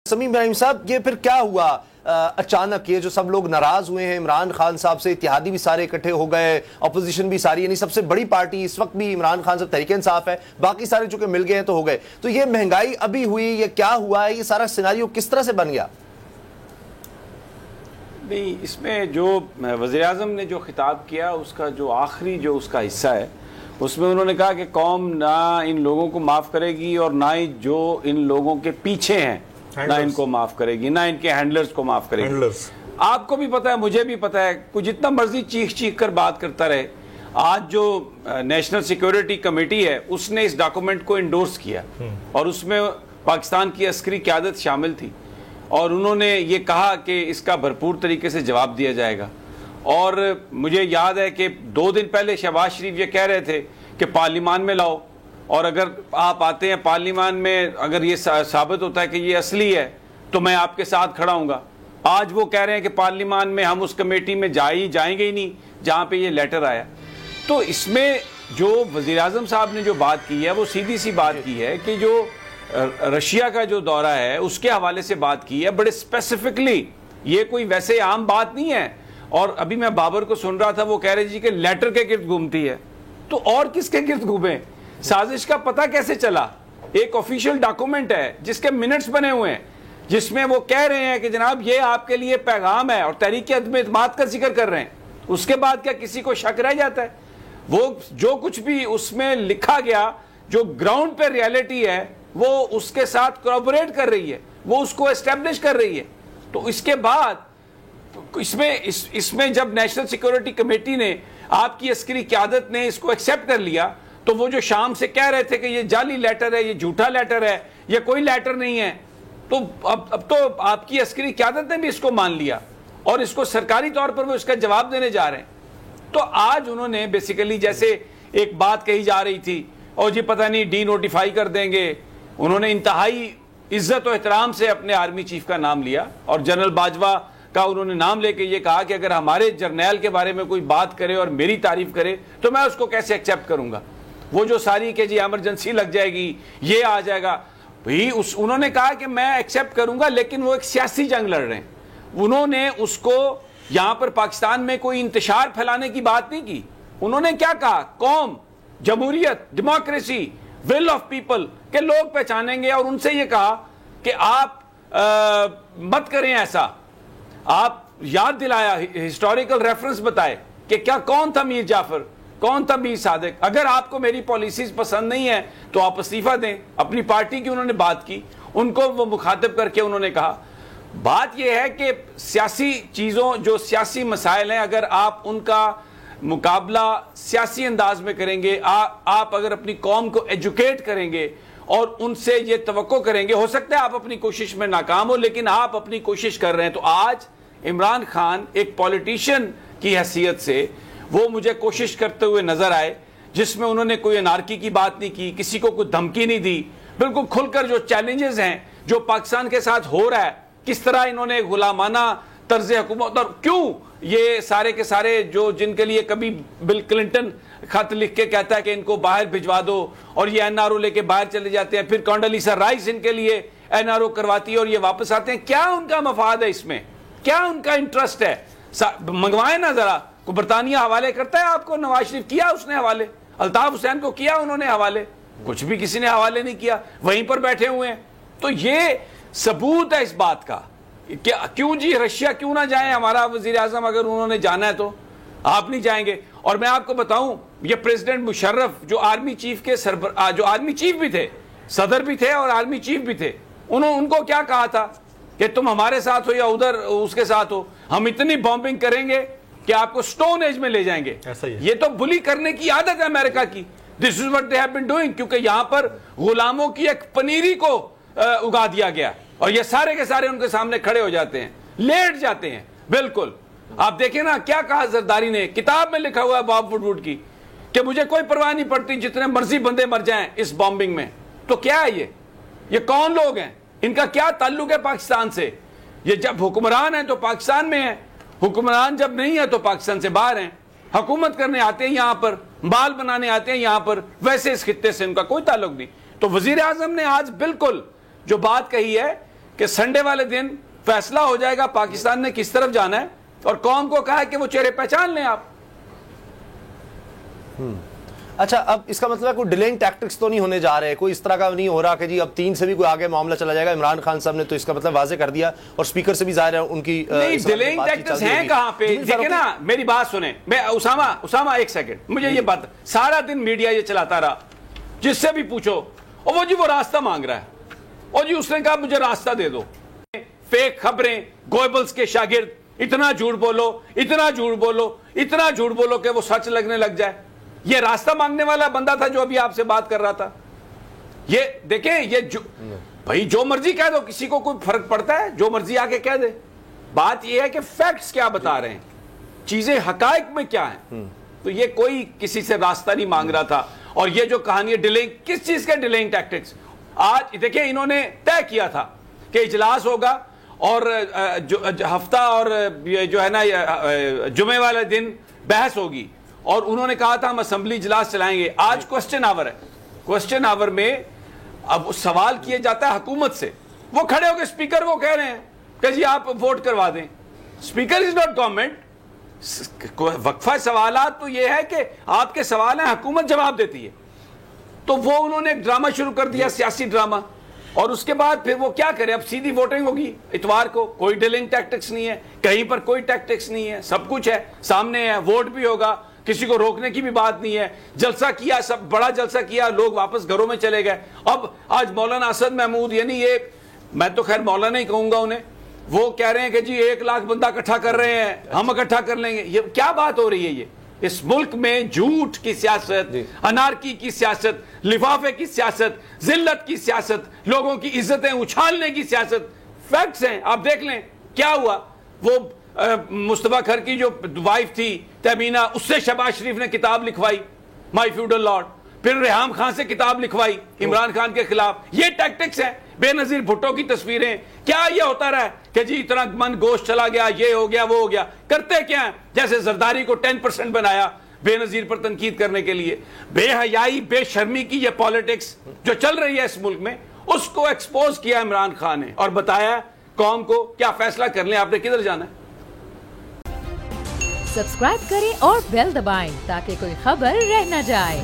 سمیم ابراہیم صاحب، یہ پھر کیا ہوا اچانک؟ یہ جو سب لوگ ناراض ہوئے ہیں عمران خان صاحب سے، اتحادی بھی سارے اکٹھے ہو گئے، اپوزیشن بھی ساری، یعنی سب سے بڑی پارٹی اس وقت بھی عمران خان صاحب تحریک انصاف ہے، باقی سارے چونکہ مل گئے ہیں تو ہو گئے، تو یہ مہنگائی ابھی ہوئی، یہ کیا ہوا ہے، یہ سارا سیناریو کس طرح سے بن گیا؟ نہیں، اس میں جو وزیراعظم نے جو خطاب کیا اس کا جو آخری جو اس کا حصہ ہے، اس میں انہوں نے کہا کہ قوم نہ ان لوگوں کو معاف کرے گی اور نہ ہی جو ان لوگوں کے پیچھے ہیں نہ ان کو معاف کرے گی، نہ ان کے ہینڈلرز کو معاف کرے گی۔ آپ کو بھی پتا ہے، مجھے بھی پتا ہے، کوئی جتنا مرضی چیخ چیخ کر بات کرتا رہے، آج جو نیشنل سیکیورٹی کمیٹی ہے اس نے اس ڈاکومنٹ کو انڈورس کیا اور اس میں پاکستان کی عسکری قیادت شامل تھی اور انہوں نے یہ کہا کہ اس کا بھرپور طریقے سے جواب دیا جائے گا۔ اور مجھے یاد ہے کہ 2 دن پہلے شہباز شریف یہ کہہ رہے تھے کہ پارلیمان میں لاؤ، اور اگر آپ آتے ہیں پارلیمان میں، اگر یہ ثابت ہوتا ہے کہ یہ اصلی ہے تو میں آپ کے ساتھ کھڑا ہوں گا۔ آج وہ کہہ رہے ہیں کہ پارلیمان میں ہم اس کمیٹی میں جائیں گے ہی نہیں جہاں پہ یہ لیٹر آیا۔ تو اس میں جو وزیراعظم صاحب نے جو بات کی ہے وہ سیدھی سی بات کی ہے کہ جو رشیا کا جو دورہ ہے اس کے حوالے سے بات کی ہے، بڑے اسپیسیفکلی، یہ کوئی ویسے عام بات نہیں ہے۔ اور ابھی میں بابر کو سن رہا تھا، وہ کہہ رہے جی کہ لیٹر کے گرد گھومتی ہے، تو اور کس کے گرد گھومیں؟ سازش کا پتہ کیسے چلا؟ ایک آفیشیل ڈاکومنٹ ہے جس کے منٹس بنے ہوئے ہیں، جس میں وہ کہہ رہے ہیں کہ جناب یہ آپ کے لیے پیغام ہے، اور تحریک عدم اعتماد کا ذکر کر رہے ہیں۔ اس کے بعد کیا کسی کو شک رہ جاتا ہے؟ وہ جو کچھ بھی اس میں لکھا گیا، جو گراؤنڈ پہ ریالٹی ہے، وہ اس کے ساتھ کوآپریٹ کر رہی ہے، وہ اس کو اسٹیبلش کر رہی ہے۔ تو اس کے بعد اس میں جب نیشنل سیکیورٹی کمیٹی نے، آپ کی عسکری قیادت نے اس کو ایکسیپٹ کر لیا، تو وہ جو شام سے کہہ رہے تھے کہ یہ جعلی لیٹر ہے، یہ جھوٹا لیٹر ہے، یہ کوئی لیٹر نہیں ہے، تو اب تو آپ کی عسکری قیادت نے بھی اس کو مان لیا اور اس کو سرکاری طور پر وہ اس کا جواب دینے جا رہے ہیں۔ تو آج انہوں نے بیسیکلی جیسے ایک بات کہی جا رہی تھی، اور جی پتہ نہیں ڈی نوٹیفائی کر دیں گے، انہوں نے انتہائی عزت و احترام سے اپنے آرمی چیف کا نام لیا اور جنرل باجوہ کا انہوں نے نام لے کے یہ کہا کہ اگر ہمارے جرنیل کے بارے میں کوئی بات کرے اور میری تعریف کرے تو میں اس کو کیسے ایکسیپٹ کروں گا۔ وہ جو ساری کہ جی ایمرجنسی لگ جائے گی، یہ آ جائے گا، انہوں نے کہا کہ میں ایکسیپٹ کروں گا، لیکن وہ ایک سیاسی جنگ لڑ رہے ہیں۔ انہوں نے اس کو یہاں پر پاکستان میں کوئی انتشار پھیلانے کی بات نہیں کی۔ انہوں نے کیا کہا؟ قوم، جمہوریت، ڈیموکریسی، ول آف پیپل کے لوگ پہچانیں گے، اور ان سے یہ کہا کہ آپ مت کریں ایسا۔ آپ یاد دلایا، ہسٹوریکل ریفرنس بتائے کہ کیا کون تھا میر جعفر، کون تھا میر صادق۔ اگر آپ کو میری پالیسیز پسند نہیں ہیں تو آپ استعفیٰ دیں۔ اپنی پارٹی کی انہوں نے بات کی، ان کو وہ مخاطب کر کے انہوں نے کہا، بات یہ ہے کہ سیاسی چیزوں، جو سیاسی مسائل ہیں، اگر آپ ان کا مقابلہ سیاسی انداز میں کریں گے، آپ اگر اپنی قوم کو ایجوکیٹ کریں گے اور ان سے یہ توقع کریں گے، ہو سکتا ہے آپ اپنی کوشش میں ناکام ہو، لیکن آپ اپنی کوشش کر رہے ہیں۔ تو آج عمران خان ایک پولیٹیشین کی حیثیت سے وہ مجھے کوشش کرتے ہوئے نظر آئے، جس میں انہوں نے کوئی انارکی کی بات نہیں کی، کسی کو کوئی دھمکی نہیں دی، بالکل کھل کر جو چیلنجز ہیں جو پاکستان کے ساتھ ہو رہا ہے، کس طرح انہوں نے غلامانہ طرز حکومت، اور کیوں یہ سارے کے سارے جن کے لیے کبھی بل کلنٹن خط لکھ کے کہتا ہے کہ ان کو باہر بھجوا دو، اور یہ این آر او لے کے باہر چلے جاتے ہیں، پھر کونڈولیزا رائس ان کے لیے این آر او کرواتی ہے اور یہ واپس آتے ہیں۔ کیا ان کا مفاد ہے اس میں؟ کیا ان کا انٹرسٹ ہے؟ منگوائیں نا ذرا۔ کو برطانیہ حوالے کرتا ہے آپ کو؟ نواز شریف کیا اس نے حوالے؟ الطاف حسین کو کیا انہوں نے حوالے؟ کچھ بھی کسی نے حوالے نہیں کیا، وہیں پر بیٹھے ہوئے ہیں۔ تو یہ ثبوت ہے اس بات کا کہ کیوں جی رشیا کیوں نہ جائیں ہمارا وزیر اعظم، اگر انہوں نے جانا ہے تو آپ نہیں جائیں گے۔ اور میں آپ کو بتاؤں، یہ پریزیڈنٹ مشرف جو آرمی چیف کے جو آرمی چیف بھی تھے، صدر بھی تھے اور آرمی چیف بھی تھے، ان کو کیا کہا تھا کہ تم ہمارے ساتھ ہو یا ادھر اس کے ساتھ ہو، ہم اتنی بامبنگ کریں گے کہ آپ کو سٹون ایج میں لے جائیں گے۔ یہ تو بلی کرنے کی عادت ہے امریکہ کی۔ This is what they have been doing, کیونکہ یہاں پر غلاموں کی ایک پنیری کو اگا دیا گیا، اور یہ سارے کے سارے ان کے سامنے کھڑے ہو جاتے ہیں، لیٹ جاتے ہیں۔ بالکل آپ دیکھیں نا کیا کہا زرداری نے، کتاب میں لکھا ہوا ہے باب وڈ کی، کہ مجھے کوئی پرواہ نہیں پڑتی جتنے مرضی بندے مر جائیں اس بامبنگ میں۔ تو کیا ہے یہ کون لوگ ہیں؟ ان کا کیا تعلق ہے پاکستان سے؟ یہ جب حکمران ہیں تو پاکستان میں ہیں، حکمران جب نہیں ہے تو پاکستان سے باہر ہیں، حکومت کرنے آتے ہیں یہاں پر، بال بنانے آتے ہیں یہاں پر، ویسے اس خطے سے ان کا کوئی تعلق نہیں۔ تو وزیر اعظم نے آج بالکل جو بات کہی ہے کہ سنڈے والے دن فیصلہ ہو جائے گا پاکستان نے کس طرف جانا ہے, اور قوم کو کہا ہے کہ وہ چہرے پہچان لیں آپ. اچھا, اب اس کا مطلب ہے کوئی ڈیلنگ ٹیکٹکس تو نہیں ہونے جا رہے, کوئی اس طرح کا نہیں ہو رہا کہ جی اب 3 سے بھی کوئی آگے معاملہ چلا جائے گا. عمران خان صاحب نے تو اس کا مطلب واضح کر دیا, اور اسپیکر سے بھی ظاہر ہے ان کی ڈیلنگ ٹیکٹکس ہیں کہاں پہ. دیکھیں نا, میری بات سنیں, میں اسامہ ایک سیکنڈ, مجھے یہ بات, سارا دن میڈیا یہ چلاتا رہا, جس سے بھی پوچھو اور وہ جی وہ راستہ مانگ رہا ہے, اور جی اس نے کہا مجھے راستہ دے دو. فیک خبریں, گوئبلز کے شاگرد, اتنا جھوٹ بولو, اتنا جھوٹ بولو, اتنا جھوٹ بولو کہ وہ سچ لگنے لگ جائے. یہ راستہ مانگنے والا بندہ تھا جو ابھی آپ سے بات کر رہا تھا. یہ دیکھیں, یہ بھائی جو مرضی کہہ دو, کسی کو کوئی فرق پڑتا ہے, جو مرضی آ کے کہہ دے. بات یہ ہے کہ فیکٹس کیا بتا رہے ہیں, چیزیں حقائق میں کیا ہیں. تو یہ کوئی کسی سے راستہ نہیں مانگ رہا تھا. اور یہ جو کہانی ہے ڈیلنگ, کس چیز کے ڈیلنگ ٹیکٹکس, آج دیکھیں انہوں نے طے کیا تھا کہ اجلاس ہوگا اور ہفتہ اور جو ہے نا جمعے والے دن بحث ہوگی, اور انہوں نے کہا تھا ہم اسمبلی اجلاس چلائیں گے. آج کوسچن آور ہے, کوسچن آور میں اب سوال کیے جاتا ہے حکومت سے, وہ کھڑے ہو کے اسپیکر کو کہہ رہے ہیں کہ جی آپ ووٹ کروا دیں. Speaker is not government. وقفہ سوالات تو یہ ہے کہ آپ کے سوال ہیں, حکومت جواب دیتی ہے. تو وہ انہوں نے ایک ڈرامہ شروع کر دیا, سیاسی ڈرامہ, اور اس کے بعد پھر وہ کیا کرے, اب سیدھی ووٹنگ ہوگی اتوار کو. کوئی ڈیلنگ ٹیکٹکس نہیں ہے, کہیں پر کوئی ٹیکٹکس نہیں ہے, سب کچھ ہے سامنے ہے, ووٹ بھی ہوگا, کسی کو روکنے کی بھی بات نہیں ہے. جلسہ کیا, سب بڑا جلسہ کیا, لوگ واپس گھروں میں چلے گئے. اب آج مولانا اسد محمود, یعنی یہ میں تو خیر مولانا ہی کہوں گا انہیں, وہ کہہ رہے ہیں کہ جی 1 لاکھ بندہ اکٹھا کر رہے ہیں, ہم اکٹھا کر لیں گے. یہ کیا بات ہو رہی ہے. یہ اس ملک میں جھوٹ کی سیاست, انارکی کی سیاست, لفافے کی سیاست, ذلت کی سیاست, لوگوں کی عزتیں اچھالنے کی سیاست. فیکٹس ہیں, آپ دیکھ لیں کیا ہوا. وہ مصطفیٰ کھر کی جو وائف تھی تہمینہ, اس سے شہباز شریف نے کتاب لکھوائی, مائی فیوڈل لارڈ. پھر ریحام خان سے کتاب لکھوائی عمران خان کے خلاف. یہ ٹیکٹکس ہیں. بے نظیر بھٹو کی تصویریں, کیا یہ ہوتا رہا ہے کہ جی اتنا من گوشت چلا گیا, یہ ہو گیا, وہ ہو گیا. کرتے کیا ہیں, جیسے زرداری کو 10% بنایا بے نظیر پر تنقید کرنے کے لیے. بے حیائی, بے شرمی کی یہ پالیٹکس جو چل رہی ہے اس ملک میں, اس کو ایکسپوز کیا عمران خان نے, اور بتایا قوم کو کیا فیصلہ کر لیں, آپ نے کدھر جانا ہے. سبسکرائب کریں اور بیل دبائیں تاکہ کوئی خبر رہ نہ جائے.